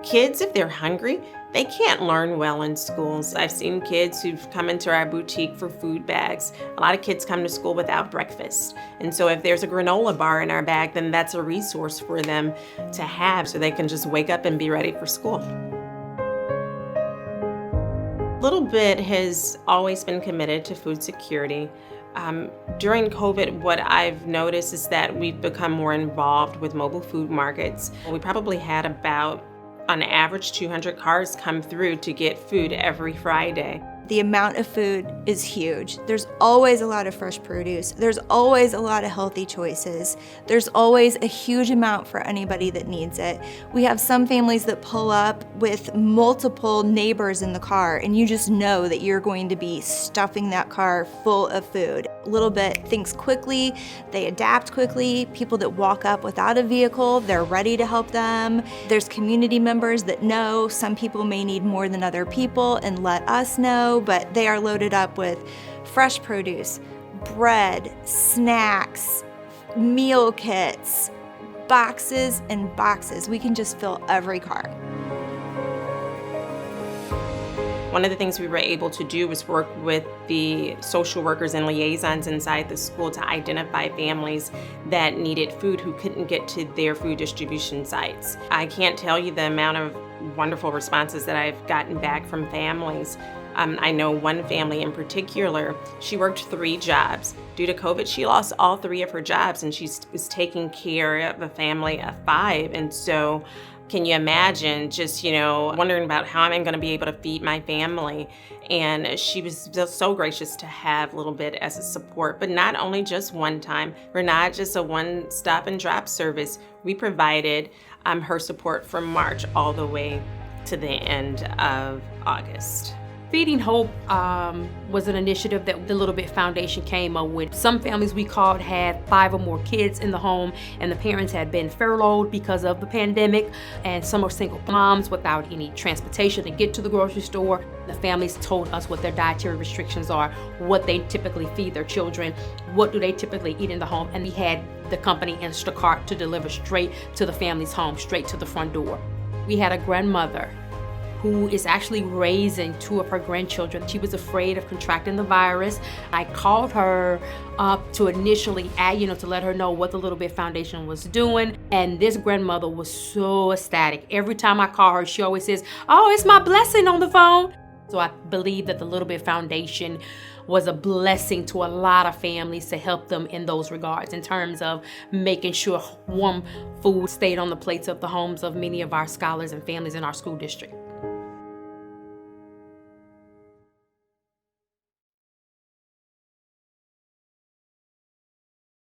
Kids, if they're hungry, they can't learn well in schools. I've seen kids who've come into our boutique for food bags. A lot of kids come to school without breakfast. And so if there's a granola bar in our bag, then that's a resource for them to have so they can just wake up and be ready for school. Little Bit has always been committed to food security. During COVID, what I've noticed is that we've become more involved with mobile food markets. We probably had about, on average, 200 cars come through to get food every Friday. The amount of food is huge. There's always a lot of fresh produce. There's always a lot of healthy choices. There's always a huge amount for anybody that needs it. We have some families that pull up with multiple neighbors in the car, and you just know that you're going to be stuffing that car full of food. Little Bit thinks quickly, they adapt quickly. People that walk up without a vehicle, they're ready to help them. There's community members that know some people may need more than other people and let us know, but they are loaded up with fresh produce, bread, snacks, meal kits, boxes and boxes. We can just fill every car. One of the things we were able to do was work with the social workers and liaisons inside the school to identify families that needed food who couldn't get to their food distribution sites. I can't tell you the amount of wonderful responses that I've gotten back from families. I know one family in particular, she worked 3 jobs. Due to COVID, she lost all 3 of her jobs, and she was taking care of a family of 5. And so can you imagine just, wondering about how am I going to be able to feed my family? And she was just so gracious to have Little Bit as a support, but not only just one time. We're not just a one stop and drop service. We provided her support from March all the way to the end of August. Feeding Hope was an initiative that the Little Bit Foundation came up with. Some families we called had 5 or more kids in the home, and the parents had been furloughed because of the pandemic, and some are single moms without any transportation to get to the grocery store. The families told us what their dietary restrictions are, what they typically feed their children, what do they typically eat in the home, and we had the company Instacart to deliver straight to the family's home, straight to the front door. We had a grandmother who is actually raising 2 of her grandchildren. She was afraid of contracting the virus. I called her up to initially to let her know what the Little Bit Foundation was doing. And this grandmother was so ecstatic. Every time I call her, she always says, "Oh, it's my blessing" on the phone. So I believe that the Little Bit Foundation was a blessing to a lot of families to help them in those regards, in terms of making sure warm food stayed on the plates of the homes of many of our scholars and families in our school district.